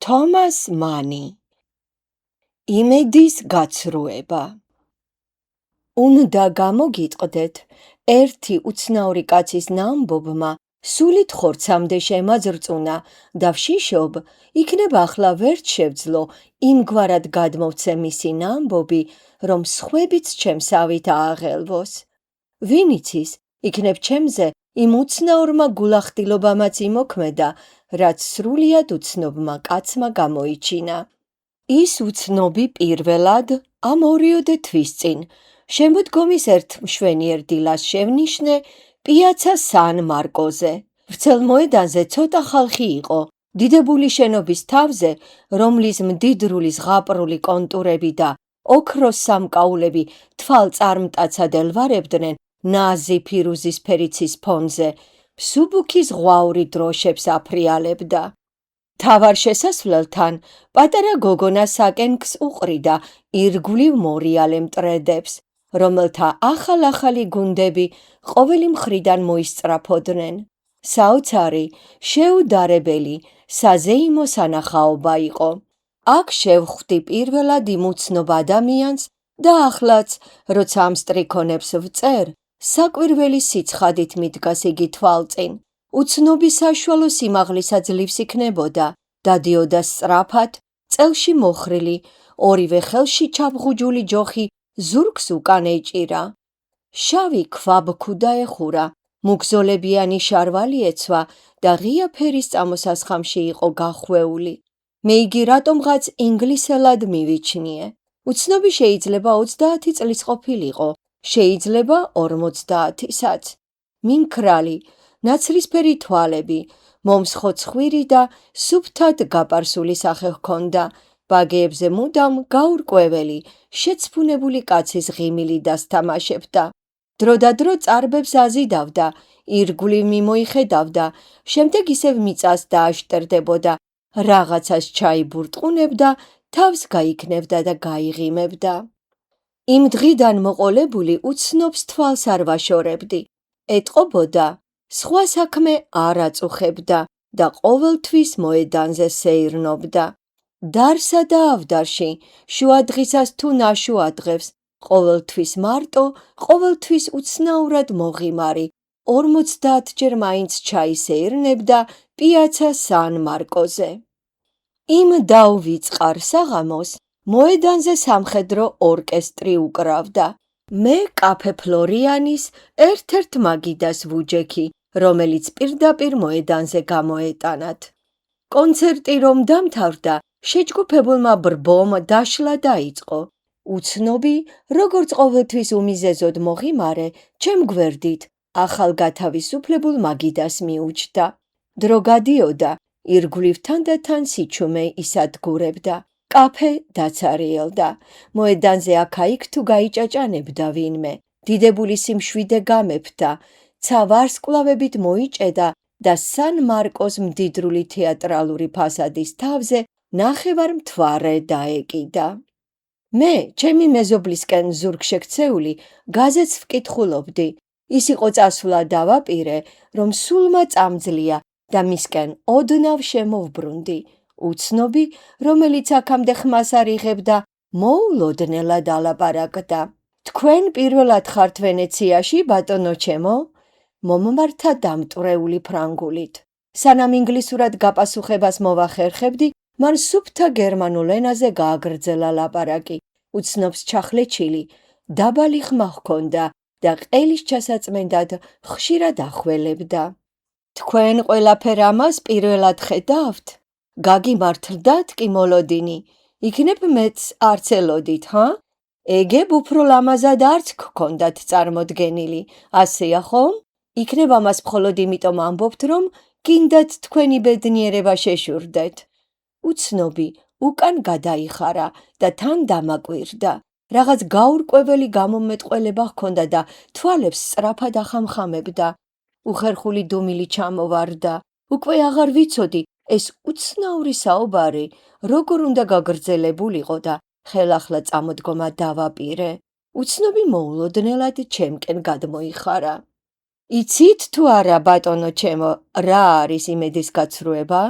თომას მანი იმედის გაცრუება უნდა გამოგიტყდეთ ერთი უცნაური კაცის ნამბობმა სულით ხორცამდე შემაძრწუნა და ვშიშობ იქნებ ახლა ვერც შევძლო იმგვარად გადმოვცე მისი ნამბობი რომ სხვებიც ჩემსავით ააღელვოს ვინ იცის იქნებ ჩემზე იმ უცნაურმა გულახდილობამაც იმოქმედა რაც სრულიად უცნობმა კაცმა გამოიჩინა ის უცნობი პირველად ამ 2 თვის წინ შემოდგომის ერთ მშვენიერ დილას შევნიშნე პიაცა სან მარკოზე. ვრცელ მოედანზე ცოტა ხალხი იყო. დიდებული შენობის თავზე, რომლის მდიდრული ზღაპრული კონტურები და ოქროს სამკაულები თვალწარმტაცად ელვარებდნენ ნაზი ფირუზისფერი ცის ფონზე, მსუბუქი ზღვაური დროშებს აფრიალებდა. თავარ შესასვლელთან პატარა გოგონა საკენკს უყრიდა ირგვლივ მორიალე მტრედებს, რომელთა ახალ-ახალი გუნდები ყოველი მხრიდან მოისწრაფოდნენ. საოცარი, შეუდარებელი, საზეიმო სანახაობა იყო. აქ შევხვდი პირველად იმ უცნობ ადამიანს და ახლაც, როცა ამ სტრიქონებს ვწერ, საკვირველი სიცხადით მიდგას იგი თვალწინ. უცნობი საშუალო სიმაღლისა ძლივს იქნებოდა, დადიოდა სწრაფად, წელში მოხრილი, ორივე ხელში ჩაფღუჯული ჯოხი ზურგს უკან ეჭირა. შავი ქვაბქუდა ეხურა, მუგზოლებიანი შარვალი ეცვა და ღია ფერის წამოსასხამში იყო გახვეული. მე იგი რატომღაც ინგლისელად მივიჩნიე. უცნობი შეიძლება 30 წლის ყოფილიყო, შეიძლება 50-საც. მიმქრალი, ნაცრისფერი თვალები, მომსხო ცხვირი და სუფთად გაპარსული სახე ჰქონდა, ბაგეებზე მუდამ გაურკვეველი, შეცფუნებული კაცის ღიმილი დასთამაშებდა. დროდადრო წარბებს აზიდავდა, ირგვლივ მიმოიხედავდა, შემდეგ ისევ მიწას დააშტერდებოდა, რაღაცას ჩაიბურტყუნებდა, თავს გაიქნევდა და გაიღიმებდა. იმ დღიდან მოყოლებული უცნობს თვალს არ ვაშორებდი. ეტყობოდა, სხვა საქმე არ აწუხებდა და ყოველთვის მოედანზე სეირნობდა. დარსა და ავდარში, შუადღისას თუ ნაშუა დღეს, ყოველთვის მარტო, ყოველთვის უცნაურად მოღიმარი, 50-ჯერ მაინც ჩაისეირნებდა პიაცა სან მარკოზე. იმ დაუვიწყარ საღამოს მოედანზე სამხედრო ორკესტრი უკრავდა. მე კაფე ფლორიანის ერთ-ერთ მაგიდას ვუჯექი, რომელიც პირდაპირ მოედანზე გამოეტანათ. კონცერტი რომ დამთავრდა, შეჯგუფებულმა ბრბომ დაშლა დაიწყო. უცნობი, როგორც ყოველთვის უმიზეზოდ მოღიმარე, ჩემ გვერდით, ახალგათავისუფლებულ მაგიდას მიუჯდა. დრო გადიოდა, ირგვლივ თანდათან სიჩუმე ისადგურებდა. კაფე დაცარიელდა. მოედანზე აქა-იქ თუ გაიჭაჭანებდა ვინმე. დიდებული სიმშვიდე გამეფდა. ცა ვარსკვლავებით მოიჭედა და სან მარკოს მდიდრული თეატრალური ფასადის თავზე ნახევარმთვარე დაეკიდა. მე, ჩემი მეზობლისკენ ზურგშექცეული, გაზეთს ვკითხულობდი. ის იყო წასვლა დავაპირე, რომ სულმა წამძლია და მისკენ ოდნავ შემოვბრუნდი. უცნობი, რომელიც აქამდე ხმას არ იღებდა, მოულოდნელად ალაპარაკდა. თქვენ პირველად ხართ ვენეციაში, ბატონო ჩემო? მომმართა დამტვრეული ფრანგულით. სანამ ინგლისურად გაპასუხებას მოვახერხებდი, მან სუფთა გერმანულ ენაზე გააგრძელა ლაპარაკი. უცნობს ჩახლეჩილი, დაბალი ხმა ჰქონდა და ყელის ჩასაწმენდად ხშირად ახველებდა. თქვენ ყველაფერ ამას პირველად ხედავთ? გაგიმართლდათ კი მოლოდინი, იქნებ მეც არც ელოდით, ჰა? ეგებ უფრო ლამაზად არც გქონდათ წარმოდგენილი, ასეა ხომ? იქნებ ამას მხოლოდ იმიტომ ამბობთ, რომ გინდათ თქვენი ბედნიერება შეშურდეთ. უცნობი უკან გადაიხარა და თან დამაკვირდა. რაღაც გაურკვეველი გამომეტყველება ჰქონდა და თვალებს სწრაფად ახამხამებდა. უხერხული დუმილი ჩამოვარდა. უკვე აღარ ვიცოდი, ეს უცნაური საუბარი როგორ უნდა გაგრძელებულიყო და ხელახლა წამოდგომა დავაპირე. უცნობი მოულოდნელად ჩემკენ გადმოიხარა. იცით თუ არა, ბატონო ჩემო, რა არის იმედის გაცრუება?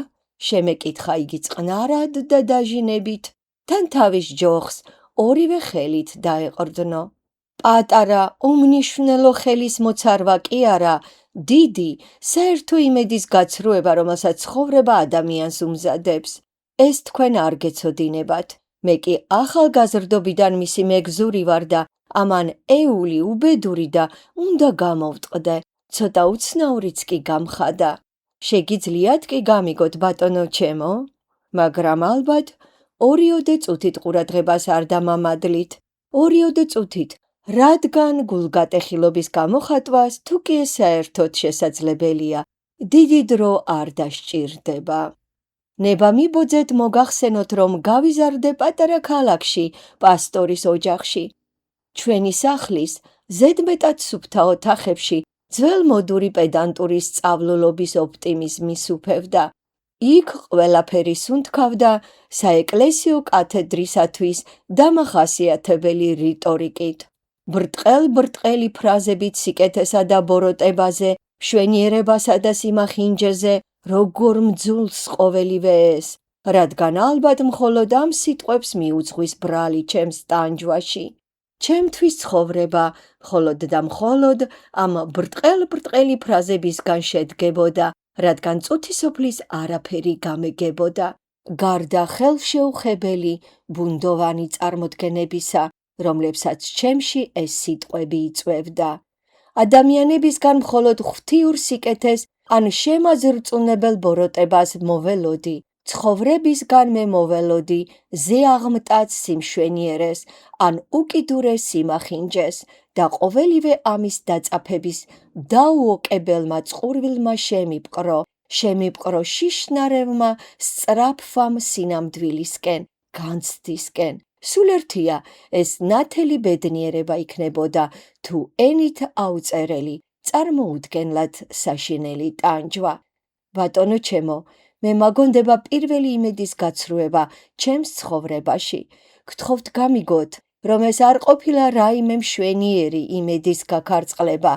შემეკითხა იგი წყნარად და დაჟინებით, თან თავის ჯოხს ორივე ხელით დაეყრდნო. პატარა, უმნიშვნელო ხელის მოცარვა კი არა, დიდი, საერთო იმედის გაცრუება, რომელსაც ცხოვრება ადამიანს უმზადებს. ეს თქვენ არ გეცოდინებათ. მე კი ახალგაზრდობიდან მისი მეგზური ვარ და ამან ეული, უბედური და უნდა გამოვტყდე. ცოტა უცნაურიც კი გამხადა. შეგიძლიათ კი გამიგოთ, ბატონო ჩემო? მაგრამ ალბათ, 2 წუთით ყურადღებას არ დამამადლით. 2 წუთით, რადგან გულგატეხილობის გამოხატვას თუ კი ეს საერთოდ შესაძლებელია, დიდი დრო არ დასჭირდება. ნება მიბოძეთ მოგახსენოთ, რომ გავიზარდე პატარა ქალაქში, პასტორის ოჯახში. ჩვენი სახლის ზედმეტად სუფთა ოთახებში ძველმოდური პედანტური სწავლულობის ოპტიმიზმი სუფევდა. იქ ყველაფერი სუნთქავდა საეკლესიო კათედრისათვის დამახასიათებელი რიტორიკით. ბრტყელ-ბრტყელი ფრაზებით სიკეთესა და ბოროტებაზე, მშვენიერებასა და სიმახინჯეზე, როგორ მძულს ყოველივე ეს, რადგან ალბათ მხოლოდ ამ სიტყვებს მიუძღვის ბრალი ჩემს ტანჯვაში. ჩემთვის ცხოვრება მხოლოდ და მხოლოდ ამ ბრტყელ-ბრტყელი ფრაზებისგან შედგებოდა, რადგან წუთისოფლის არაფერი გამეგებოდა. გარდა ხელშეუხებელი, ბუნდოვანი წარმოდგენებისა, რომლებსაც ჩემში ეს სიტყვები იწვევდა. ადამიანებისგან მხოლოდ ღვთიურ სიკეთეს ან შემაძრწუნებელ ბოროტებას მოველოდი. ცხოვრებისგან მე მოველოდი ზეაღმტაც სიმშვენიერეს, ან უკიდურეს სიმახინჯეს და ყოველივე ამის დაწაფების დაუოკებელმა წყურვილმა შემიპყრო შიშნარევმა სწრაფვამ სინამდვილისკენ, განცდისკენ. სულ ერთია, ეს ნათელი ბედნიერება იქნებოდა, თუ ენით აუწერელი, წარმოუდგენლად საშინელი ტანჯვა. ბატონო ჩემო, მე მაგონდება პირველი იმედის გაცრუება ჩემს ცხოვრებაში. გთხოვთ გამიგოთ, რომ ეს არ ყოფილა რაიმე მშვენიერი იმედის გაქარწყლება,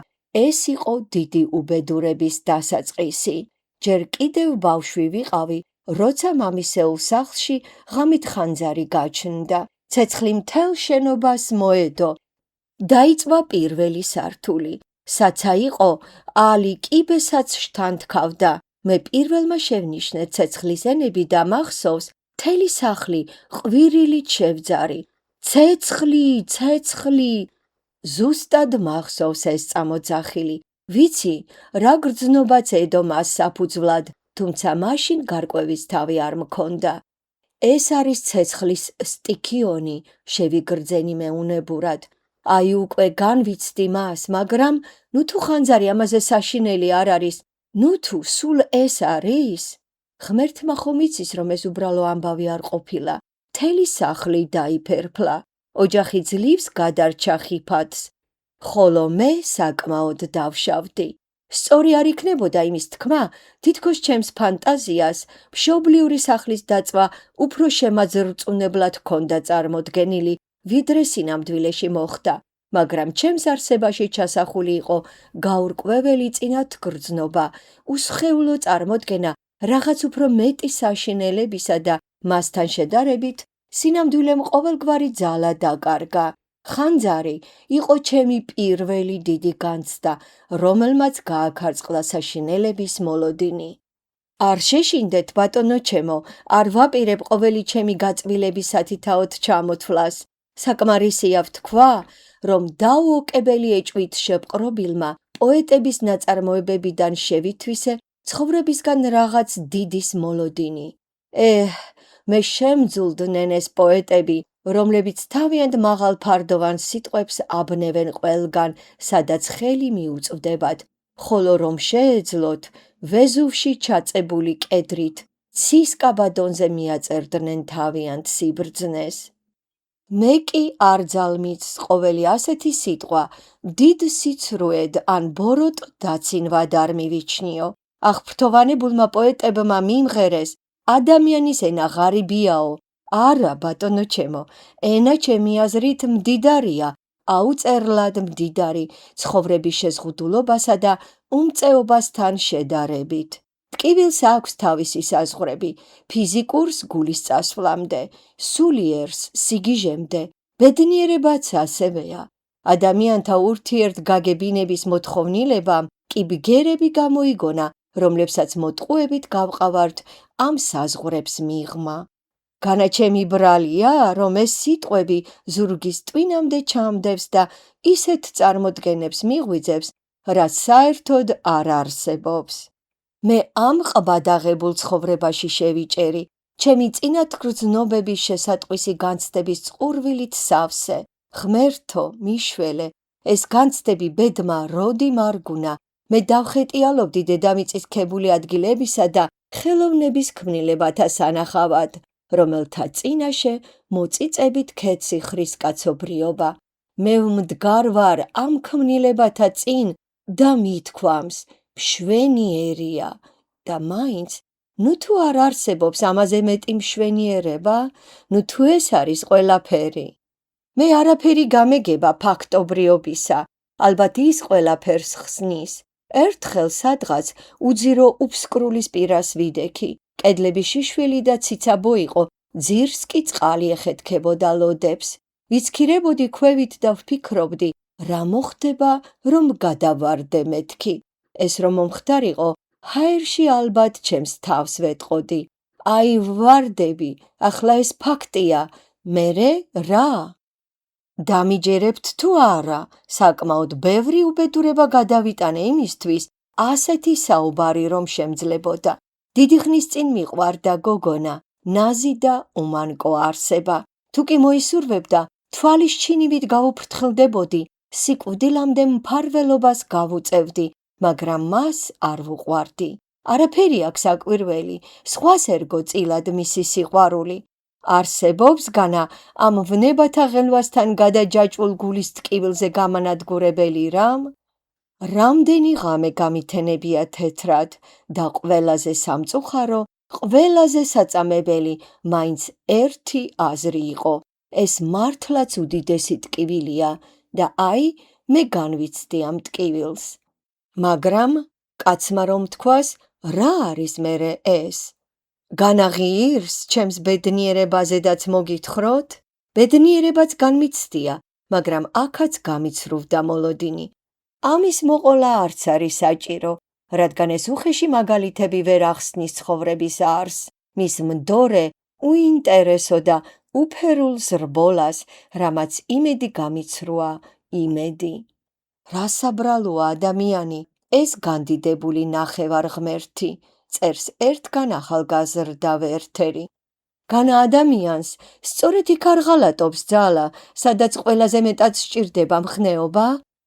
ეს იყო დიდი უბედურების დასაწყისი. ჯერ კიდევ ბავშვი ვიყავი, როცა მამისეულ სახლში ღამით ხანძარი გაჩნდა. ცეცხლი მთელ შენობას მოედო. დაიწვა პირველი სართული. საცა იყო, ალი კიბესაც შთანთქავდა. მე პირველმა შევნიშნე ცეცხლის ენები და მახსოვს, მთელი სახლი ყვირილით შევძარი. ცეცხლი, ცეცხლი! ზუსტად მახსოვს ეს წამოძახილი. ვიცი, რა გრძნობაც ედო მას საფუძვლად, თუმცა მაშინ გარკვევის თავი არ მქონდა. ეს არის ცეცხლის სტიქიონი, შევიგრძენი მეუნებურად. აი უკვე განვიცდი მას, მაგრამ ნუ თუ ხანძარი ამაზე საშინელი არ არის, ნუ თუ სულ ეს არის? ღმერთმა ხომ იცის, რომ ეს უბრალო ამბავი არ ყოფილა. მთელი სახლი დაიფერფლა. ოჯახი ძლივს გადარჩა ხიფათს, ხოლო მე საკმაოდ დავშავდი. სწორი არ იქნებოდა იმის თქმა, თითქოს ჩემს ფანტაზიას მშობლიური სახლის დაწვა უფრო შემაძრწუნებლად ჰქონდა წარმოდგენილი, ვიდრე სინამდვილეში მოხდა, მაგრამ ჩემს არსებაში ჩასახული იყო გაურკვეველი წინათგრძნობა, უსხეულო წარმოდგენა რაღაც უფრო მეტი საშინელებისა და მასთან შედარებით სინამდვილემ ყოველგვარი ძალა დაკარგა. ხანძარი იყო ჩემი პირველი დიდი განცდა, რომელმაც გააქარწყლა საშინელების მოლოდინი. არ შეშინდეთ, ბატონო ჩემო, არ ვაპირებ ყოველი ჩემი გაწვილების სათითაოდ ჩამოთვლას. საკმარისია ვთქვა, რომ დაუოკებელი ეჭვით შეპყრობილმა პოეტების ნაწარმოებებიდან შევითვისე ცხოვრებისგან რაღაც დიდის მოლოდინი. მე შემძულდნენ ეს პოეტები, რომლებიც თავიანთ მაღალფარდოვან სიტყვებს აბნევენ ყველგან, სადაც ხელი მიუწვდებათ, ხოლო რომ შეეძლოთ, ვეზუვში ჩაწებული კედრით, ცისკაბადონზე მიაწერდნენ თავიანთ სიბრძნეს. მე კი არ ძალმიძს ყოველი ასეთი სიტყვა დიდ სიცრუედ ან ბოროტ დაცინვად არ მივიჩნიო. აღფრთოვანებულმა პოეტებმა მიმღერეს, ადამიანის ენა ღარიბიაო. არა, ბატონო ჩემო, ენა ჩემი აზრით მდიდარია, აუწერლად მდიდარი, ცხოვრების შეზღუდულობასა და უმწეობასთან შედარებით. ტკივილს აქვს თავისი საზღვრები, ფიზიკურს გულის წასვლამდე, სულიერს სიგიჟემდე, ბედნიერებაც ასევეა. ადამიანთა ურთიერთგაგებინების მოთხოვნილებამ კი ბგერები გამოიგონა, რომლებსაც მოტყუებით გავყავართ ამ საზღვრებს მიღმა. განაჩემი ბრალია, რომ ეს სიტყვები ზურგის ტვინამდე ჩამდევს და ისეთ წარმოდგენებს მიღვიძებს, რაც საერთოდ არ არსებობს. მე ამ ყბადაღებულ ცხოვრებაში შევიჭერი, ჩემი წინათგრძნობების შესატყვისი განცდების წყურვილით სავსე, ღმერთო, მიშველე, ეს განცდები ბედმა როდი მარგუნა, მე დავხეტიალობდი დედამიწის ქებული ადგილებისა და ხელოვნების ქმნილებათა სანახავად, რომელთა წინაშე მოწიწებით ქეციხრის კაცობრიობა. მე ვმდგარ ვარ ამ ქმნილებათა წინ და მithქვამს, მშვენიერია და მაინც, ნუ თუ არ არსებობს ამაზე მეტი მშვენიერება, ნუ თუ ეს არის ყველაფერი. მე არაფერი გამეგება ფაქტობრიობისა, ალბათ ის ყველაფერს ხსნის. ერთხელ სადღაც უძირო უფსკრულის პირას ვიდექი, კედლები შიშველი და ციცაბო იყო, ძირს კი წყალი ეხეთქებოდა ლოდებს. ვიცქირებოდი ქვევით და ვფიქრობდი, რა მოხდება, რომ გადავარდე მეთქი. ეს რომ მომხდარიყო, ჰაერში ალბათ ჩემს თავს ვეტყოდი. აი ვარდები, ახლა ეს ფაქტია, მერე რა? დამიჯერებთ თუ არა, საკმაოდ ბევრი უბედურება გადავიტანე იმისთვის, ასეთი საუბარი რომ შემძლებოდა. დიდი ხნის წინ მიყვარდა გოგონა, ნაზი და უმანკო არსება. თუ კი მოისურვებდა, თვალის ჩინივით გავუფრთხილდებოდი, სიკვდილამდე მფარველობას გავუწევდი, მაგრამ მას არ ვუყვარდი. არაფერი აქვს საკვირველი, სხვას ერგო წილად მისი სიყვარული. არსებობს განა ამ ვნებათა ღელვასთან გადაჯაჭვულ გულის ტკივილზე გამანადგურებელი რამ? რამდენი ღამე გამითენებია თეთრად და ყველაზე სამწუხარო, ყველაზე საწამებელი მაინც ერთი აზრი იყო. ეს მართლაც უდიდესი ტკივილია და აი მე განვიცდი ამ ტკივილს. მაგრამ კაცმა რომ თქვას, რა არის მერე ეს? განაღიირს ჩემს ბედნიერებაზედაც მოგითხროთ? ბედნიერებაც განმიცდია, მაგრამ აქაც გამიცრუვდა მოლოდინი. ამის მოყოლა არც არის საჭირო, რადგან ეს უხეში მაგალითები ვერ ახსნის ცხოვრების არსს, მის მდორე, უინტერესო და უფერულ ზრბოლას, რამაც იმედი გამიცრუა, იმედი. რა საბრალოა ადამიანი, ეს განდიდებული ნახევარ ღმერთი, წერს ერთგან ახალგაზრდა ვერთერი. განა ადამიანს სწორედ იქ არ ღალატობს ძალა, სადაც ყველაზე მეტად სჭირდება მხნეობა?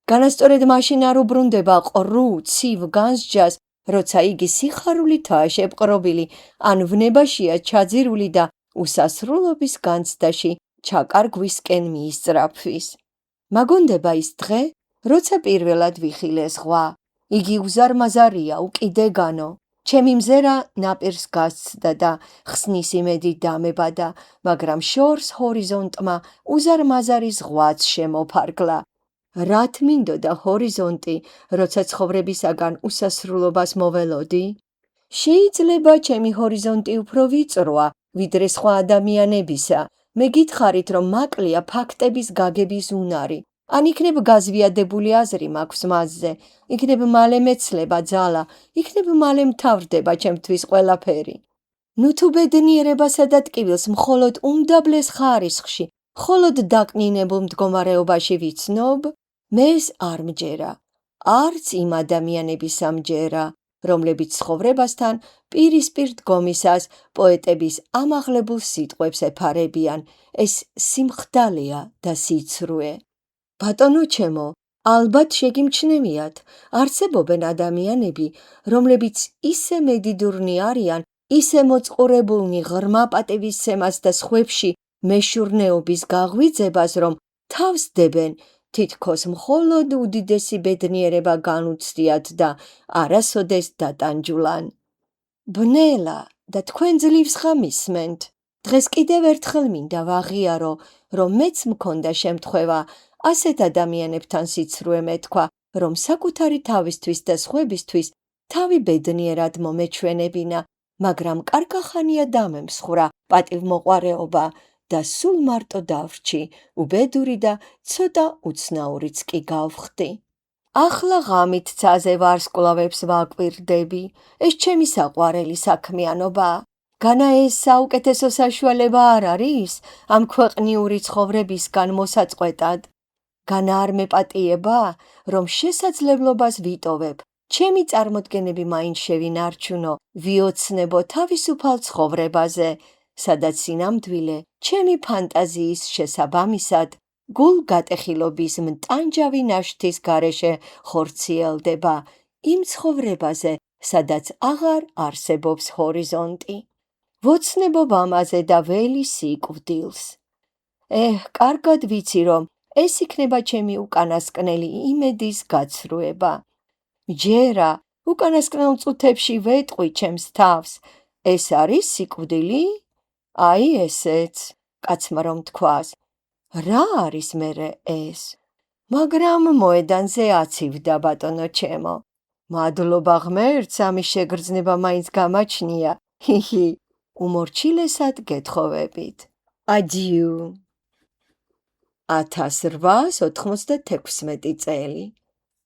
განა სწორედ მაშინ არ უბრუნდება ყრუ, ცივ განსჯას, როცა იგი სიხარულითაა შეპყრობილი, ან ვნებაშია ჩაძირული და უსასრულობის განცდაში ჩაკარგვისკენ მიისწრაფვის. მაგონდება ის დღე, როცა პირველად ვიხილე ზღვა. იგი უზარმაზარია, უკიდეგანო. ჩემი მზერა ნაპირს გასცდა და ხსნის იმედი დამებადა, მაგრამ შორს ჰორიზონტმა უზარმაზარი ზღვაც შემოფარგლა. რათ მინდოდა ჰორიზონტი, როცა ცხოვრებისაგან უსასრულობას მოველოდი? შეიძლება ჩემი ჰორიზონტი უფრო ვიწროა, ვიდრე სხვა ადამიანებისა. მე გითხარით, რომ მაკლია ფაქტების გაგების უნარი. ან იქნებ გაზვიადებული აზრი მაქვს მასზე, იქნებ მალე მეცლება ძალა, იქნებ მალე მთავრდება ჩემთვის ყველაფერი. ნუ თუ ბედნიერებასა და ტკივილს მხოლოდ უმდაბლეს ხარისხში, მხოლოდ დაკნინებულ მდგომარეობაში ვიცნობ, მე ეს არ მჯერა. არც იმ ადამიანების ამჯერა, რომლებიც ცხოვრებასთან პირისპირ დგომისას პოეტების ამაღლებულ სიტყვებს ეფარებიან, ეს სიმხდალეა და სიცრუე. ბატონო ჩემო, ალბათ შეგიმჩნევიათ, არსებობენ ადამიანები, რომლებიც ისე მედიდურნი არიან, ისე მოწყურებულნი ღრმა პატივისცემას და სხვებში მეშურნეობის გაღვიძებას, რომ თავს დებენ, თითქოს მხოლოდ უდიდესი ბედნიერება განუცდიათ და არასოდეს დატანჯულან. ბნელა და თქვენ ძლივს ხამისმენთ. დღეს კიდევ ერთხელ მინდა ვაღიარო, რომ მეც მქონდა შემთხვევა ასეთ ადამიანებთან სიცრუე მეთქვა, რომ საკუთარი თავისთვის და სხვებისთვის თავი ბედნიერად მომეჩვენებინა, მაგრამ კარგახანია დამემსხვრა პატივმოყვარეობა და სულ მარტო დავრჩი, უბედური და ცოტა უცნაურიც კი გავხდი. ახლა ღამით ცაზე ვარსკვლავებს ვაკვირდები, ეს ჩემი საყვარელი საქმიანობაა. განა ეს საუკეთესო საშუალება არ არის ამ ქვეყნიური ცხოვრებისგან მოსაწყვეტად? განა არ მეპატიება, რომ შესაძლებლობას ვიტოვებ, ჩემი წარმოდგენები მაინც შევინარჩუნო, ვიოცნებო თავისუფალ ცხოვრებაზე, სადაც სინამდვილე ჩემი ფანტაზიის შესაბამისად გულგატეხილობის მტანჯავი ნაშთის გარეშე ხორციელდება, იმ ცხოვრებაზე, სადაც აღარ არსებობს ჰორიზონტი. ვოცნებობ ამაზე და ველი სიკვდილს. კარგად ვიცი, რომ ეს იქნება ჩემი უკანასკნელი იმედის გაცრუება. მჯერა, უკანასკნელ წუთებში ვეტყვი ჩემს თავს, ეს არის სიკვდილი? აი ესეც, კაცმა რომ თქვას. რა არის მერე ეს? მაგრამ მოედანზე აცივდა ბატონო ჩემო. მადლობა ღმერთს, ამის შეგრძნება მაინც გამაჩნია. ჰიჰი, უმორჩილესად გეთხოვებით. ადიუ. 1896 წელი.